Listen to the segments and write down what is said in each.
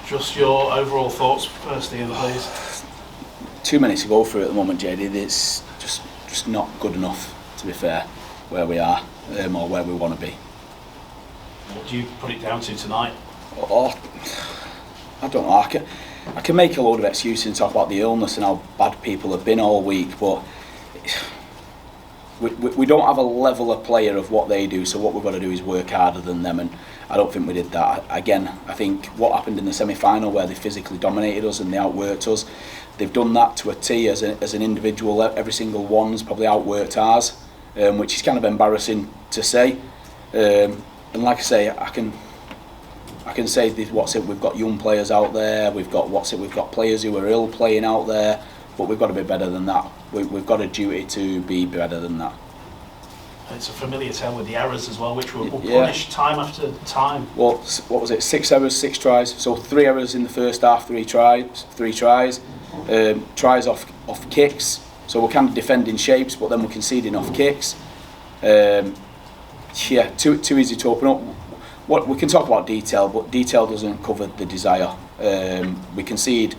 Just your overall thoughts first, Ian, please. Too many to go through at the moment, JD. It's just not good enough, to be fair, where we are or where we want to be. What do you put it down to tonight? I don't know. I can make a load of excuses and talk about the illness and how bad people have been all week, but we don't have a level of player of what they do, so what we've got to do is work harder than them, and I don't think we did that. Again, I think what happened in the semi-final where they physically dominated us and they outworked us, they've done that to a T as an individual. Every single one's probably outworked ours, which is kind of embarrassing to say. And like I say, I can say this, we've got young players out there, we've got players who are ill playing out there, but we've got to be better than that. We've got a duty to be better than that. It's a familiar tale with the errors as well, which were punished time after time. Well, what was it? 6 errors, 6 tries. So 3 errors in the first half, 3 tries. Tries off kicks. So we're kind of defending shapes, but then we're conceding off kicks. Too easy to open up. What we can talk about detail, but detail doesn't cover the desire. We concede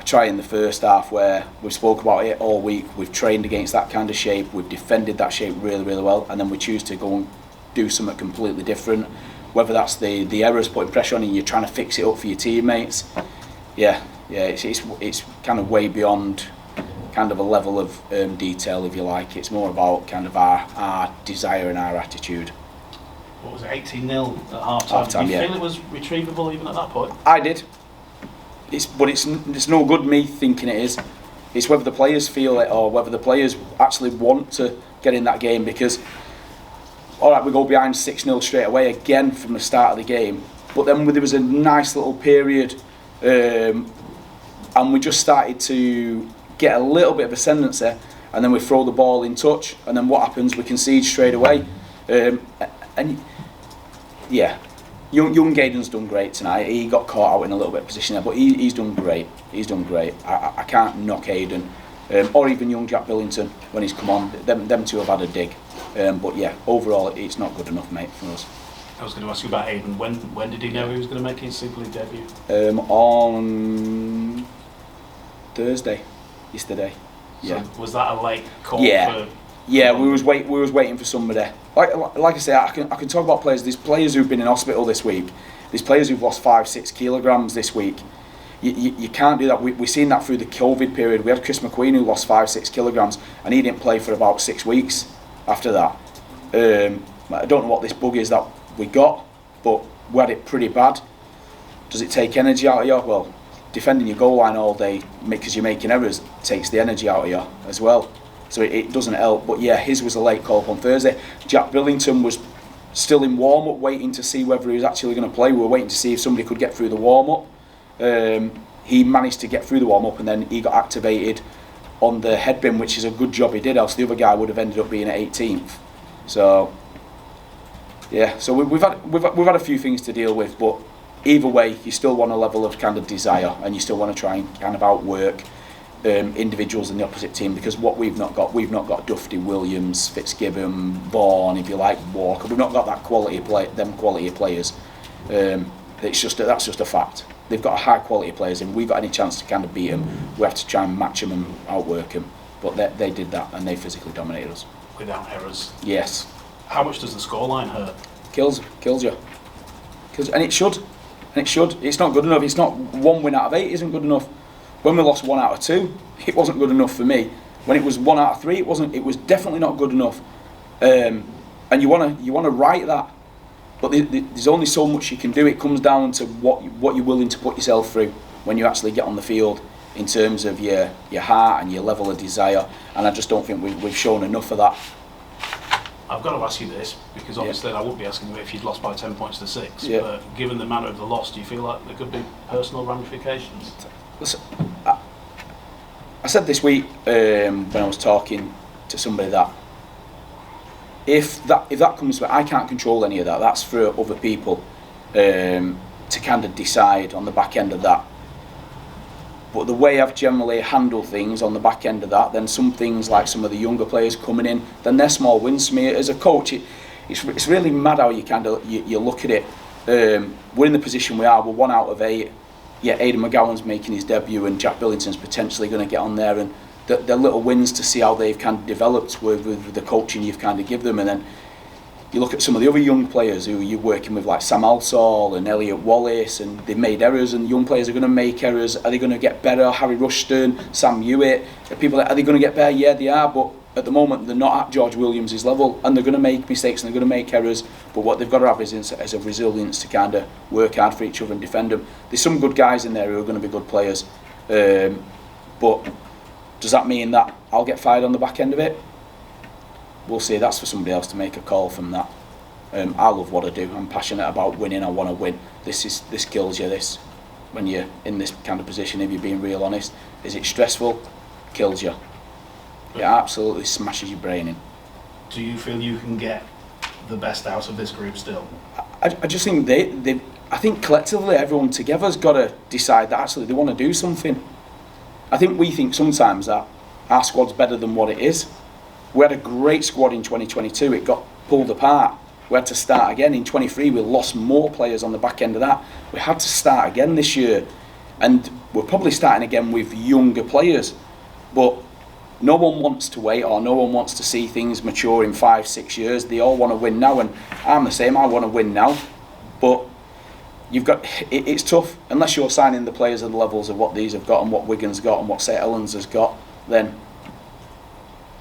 a try in the first half where we've spoke about it all week. We've trained against that kind of shape. We've defended that shape really, really well, and then we choose to go and do something completely different. Whether that's the errors putting pressure on you and you're trying to fix it up for your teammates. It's kind of way beyond kind of a level of detail, if you like. It's more about kind of our desire and our attitude. What was it, 18-0 at half-time? Do you feel it was retrievable even at that point? I did. It's no good me thinking it is. It's whether the players feel it or whether the players actually want to get in that game, because alright, we go behind 6-0 straight away again from the start of the game, but then there was a nice little period and we just started to get a little bit of ascendancy, and then we throw the ball in touch, and then what happens? We concede straight away. Young Gayden's done great tonight. He got caught out in a little bit of position there, but he's done great. I can't knock Hayden or even young Jack Billington when he's come on. Them two have had a dig. But yeah, overall it's not good enough, mate, for us. I was going to ask you about Hayden. When did he know he was going to make his Super League debut? On Thursday, yesterday. So was that a late call? Yeah, we was waiting for somebody. Like I say, I can talk about players. There's players who've been in hospital this week. There's players who've lost 5-6 kilograms this week. You can't do that. We've seen that through the COVID period. We had Chris McQueen who lost 5-6 kilograms and he didn't play for about 6 weeks after that. I don't know what this bug is that we got, but we had it pretty bad. Does it take energy out of you? Well, defending your goal line all day because you're making errors takes the energy out of you as well. So it doesn't help. But yeah, his was a late call up on Thursday. Jack Billington was still in warm-up, waiting to see whether he was actually going to play. We were waiting to see if somebody could get through the warm-up. He managed to get through the warm-up, and then he got activated on the head bin, which is a good job he did, else the other guy would have ended up being at 18th. So yeah, so we've had a few things to deal with, but either way, you still want a level of kind of desire, and you still want to try and kind of outwork individuals in the opposite team, because what we've not got Duffy, Williams, Fitzgibbon, Vaughan, if you like, Walker. We've not got that quality of players. That's just a fact. They've got a high quality of players, and if we've got any chance to kind of beat them, we have to try and match them and outwork them. But they did that, and they physically dominated us. Without errors. Yes. How much does the scoreline hurt? Kills you. And it should. It's not good enough. It's not 1 win out of 8 isn't good enough. When we lost 1 out of 2, it wasn't good enough for me. When it was 1 out of 3, it wasn't. It was definitely not good enough. And you wanna right that, but there's only so much you can do. It comes down to what you're willing to put yourself through when you actually get on the field, in terms of your heart and your level of desire. And I just don't think we've shown enough of that. I've got to ask you this, because obviously I wouldn't be asking you if you'd lost by 10 points to 6. Yeah. But given the manner of the loss, do you feel like there could be personal ramifications? Listen, I said this week when I was talking to somebody that if that comes back, I can't control any of that. That's for other people to kind of decide on the back end of that. But the way I've generally handled things on the back end of that, then some things like some of the younger players coming in, then they're small wins for me as a coach. It's really mad how you look at it. We're in the position we are. We're 1 out of 8. yeah, Aidan McGowan's making his debut and Jack Billington's potentially going to get on there, and they're little wins to see how they've kind of developed with the coaching you've kind of give them. And then you look at some of the other young players who you're working with, like Sam Alsall and Elliot Wallace, and they've made errors, and young players are going to make errors. Are they going to get better? Harry Rushton, Sam Hewitt, are they going to get better? Yeah, they are, but at the moment they're not at George Williams' level, and they're going to make mistakes and they're going to make errors. But what they've got to have is a resilience to kind of work hard for each other and defend them. There's some good guys in there who are going to be good players, but does that mean that I'll get fired on the back end of it? We'll see. That's for somebody else to make a call from that. I love what I do. I'm passionate about winning. I want to win. This kills you. This, when you're in this kind of position, if you're being real honest, is it stressful? Kills you. It absolutely smashes your brain in. Do you feel you can get the best out of this group still? I just think I think collectively everyone together's got to decide that actually they want to do something. I think we think sometimes that our squad's better than what it is. We had a great squad in 2022. It got pulled apart. We had to start again. In 23, we lost more players on the back end of that. We had to start again this year. And we're probably starting again with younger players. But no one wants to wait, or no one wants to see things mature in 5-6 years. They all want to win now, and I'm the same. I want to win now. But it's tough. Unless you're signing the players at the levels of what these have got and what Wigan's got and what St Helens has got, then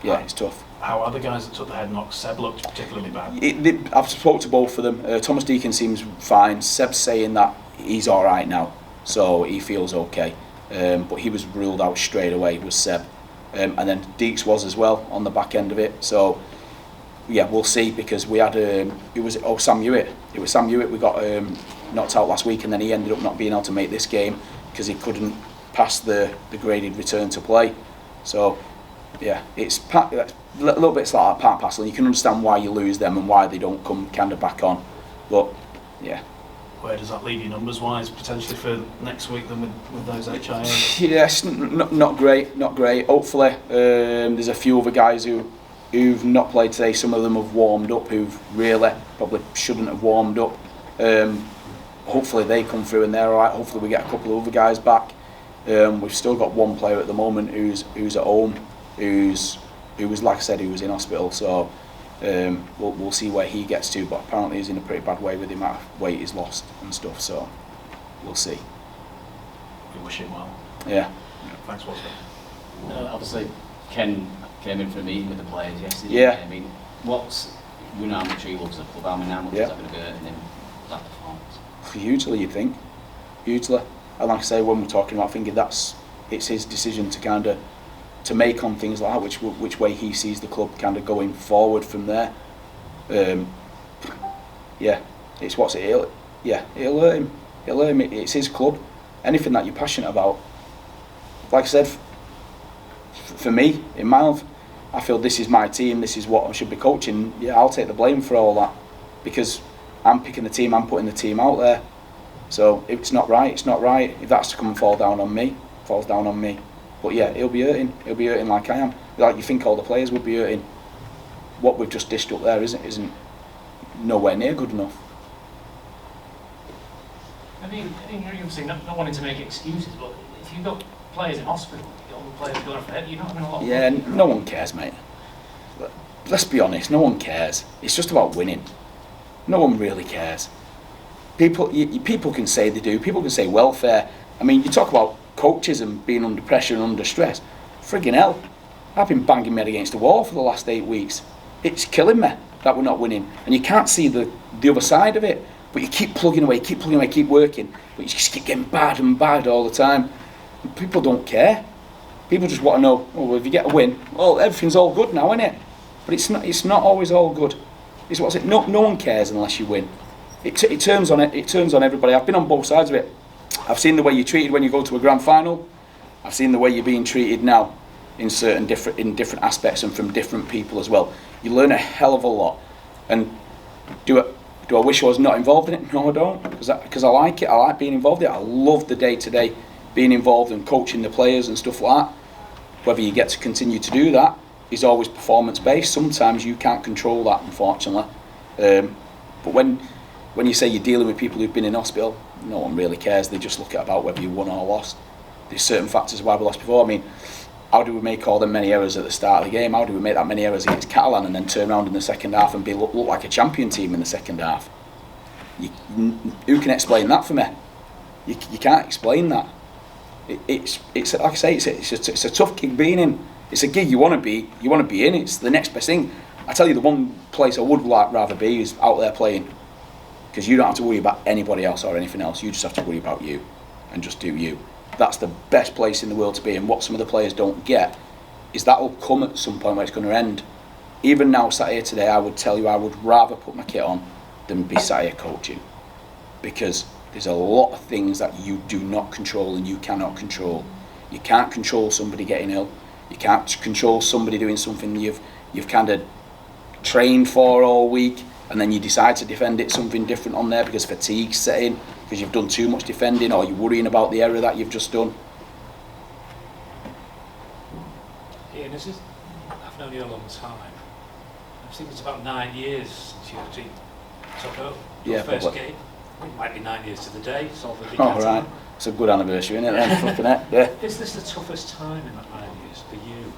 yeah, it's tough. How are the guys that took the head knock? Seb looked particularly bad. I've spoke to both of them. Thomas Deacon seems fine. Seb's saying that he's all right now, so he feels okay. But he was ruled out straight away, was Seb. And then Deeks was as well on the back end of it. So yeah, we'll see, because we had Sam Hewitt. It was Sam Hewitt we got knocked out last week, and then he ended up not being able to make this game because he couldn't pass the graded return to play. So yeah, it's a little bit like that part and parcel. You can understand why you lose them and why they don't come kind of back on. But yeah. Where does that leave you numbers wise potentially for next week then with those HIAs? Yes, not great. Hopefully there's a few other guys who've not played today. Some of them have warmed up who've really probably shouldn't have warmed up. Hopefully they come through and they're alright. Hopefully we get a couple of other guys back. We've still got one player at the moment who's at home, who was, like I said, who was in hospital. So we'll see where he gets to, but apparently he's in a pretty bad way with the amount of weight he's lost and stuff, so we'll see. We wish him well. Yeah. Thanks, Walter. Obviously Ken came in for a meeting with the players yesterday. Yeah. I mean, we know how much he loves the club, how much is that going to be hurting him, that performance? Hugely, you'd think. Hugely. And like I say, when we're talking about thinking it's his decision to kind of to make on things like that, which way he sees the club kind of going forward from there. Yeah, it's it'll hurt him. It'll hurt him. It's his club. Anything that you're passionate about, like I said, for me, in my life, I feel this is my team, this is what I should be coaching. Yeah, I'll take the blame for all that, because I'm picking the team, I'm putting the team out there. So if it's not right, it's not right. If that's to come and fall down on me, it falls down on me. But yeah, he'll be hurting like I am. Like you think all the players would be hurting. What we've just dished up there isn't nowhere near good enough. I mean, you're obviously not wanting to make excuses, but if you've got players in hospital, you've got all the players going for head, you're not having a lot of Yeah, no one cares, mate. Let's be honest, no one cares. It's just about winning. No one really cares. People can say they do. People can say welfare. I mean, you talk about coaches and being under pressure and under stress. Friggin' hell, I've been banging my head against the wall for the last 8 weeks. It's killing me that we're not winning, and you can't see the other side of it. But you keep plugging away, keep working, but you just keep getting bad and bad all the time. And people don't care. People just want to know, oh, well, if you get a win, well, everything's all good now, isn't it? But it's not always all good. No one cares unless you win. It turns on everybody. I've been on both sides of it. I've seen the way you're treated when you go to a grand final. I've seen the way you're being treated now in different aspects and from different people as well. You learn a hell of a lot. And do I wish I was not involved in it? No, I don't, because I like it. I like being involved in it. I love the day-to-day being involved and coaching the players and stuff like that. Whether you get to continue to do that is always performance-based. Sometimes you can't control that, unfortunately. But when when you say you're dealing with people who've been in hospital, no one really cares. They just look at about whether you won or lost. There's certain factors why we lost before. I mean, how do we make all them many errors at the start of the game? How do we make that many errors against Catalan and then turn around in the second half and look like a champion team in the second half? Who can explain that for me? You can't explain that. It's like I say, it's a tough gig being in. It's a gig you want to be in. It's the next best thing. I tell you, the one place I would rather be is out there playing, because you don't have to worry about anybody else or anything else. You just have to worry about you and just do you. That's the best place in the world to be. And what some of the players don't get is that will come at some point where it's going to end. Even now, sat here today, I would tell you I would rather put my kit on than be sat here coaching, because there's a lot of things that you do not control and you cannot control. You can't control somebody getting ill. You can't control somebody doing something you've kind of trained for all week, and then you decide to defend it something different on there because fatigue's set in, because you've done too much defending, or you're worrying about the error that you've just done. Ian, I've known you a long time. I think it's about 9 years since you actually took over your first game. It might be 9 years to the day. Oh, right. It's a good anniversary, isn't it? Then, flipping it. Yeah. Is this the toughest time in that 9 years for you?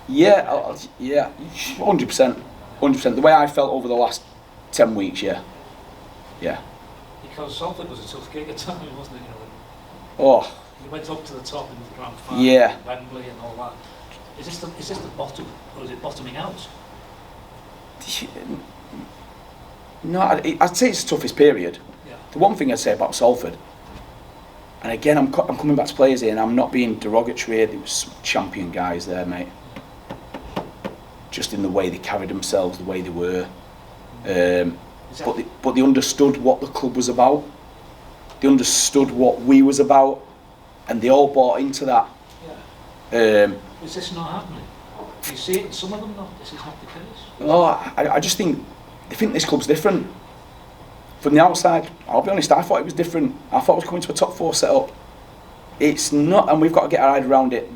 Yeah, 100%. 100%. The way I felt over the last 10 weeks, yeah. Because Salford was a tough gig at times, wasn't it? Oh. You went up to the top in the grand final, yeah. Wembley and all that. Is this the bottom, or is it bottoming out? No, I'd say it's the toughest period. Yeah. The one thing I'd say about Salford, and again, I'm coming back to players here, and I'm not being derogatory. There was some champion guys there, mate. Just in the way they carried themselves, the way they were. But they understood what the club was about. They understood what we was about, and they all bought into that. Yeah. Is this not happening? Do you see it in some of them? This is not the case. No, I just think they think this club's different. From the outside, I'll be honest, I thought it was different. I thought it was coming to a top four setup. It's not, and we've got to get our head around it.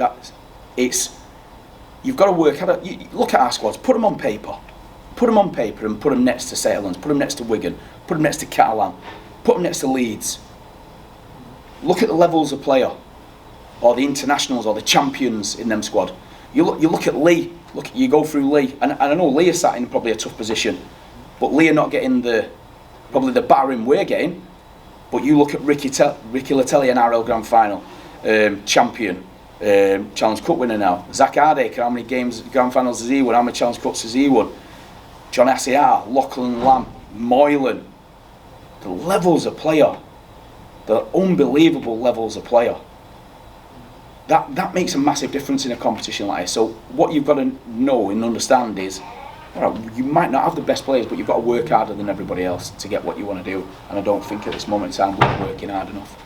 You've got to work hard. Look at our squads, put them on paper. Put them on paper and put them next to Sutherland, put them next to Wigan, put them next to Catalan, put them next to Leeds. Look at the levels of player, or the internationals, or the champions in them squad. You look at Lee. You go through Lee, and I know Lee is sat in probably a tough position, but Lee are not getting probably the battering we're getting. But you look at Ricky Latelli in RL Grand Final, champion, Challenge Cup winner now. Zach Hardacre, how many games, Grand Finals has he won? How many Challenge Cups has he won? John Asiar, Lachlan Lamb, Moylan. The levels of player, the unbelievable levels of player. That makes a massive difference in a competition like this. So what you've got to know and understand is, you might not have the best players, but you've got to work harder than everybody else to get what you want to do. And I don't think at this moment in time we're working hard enough.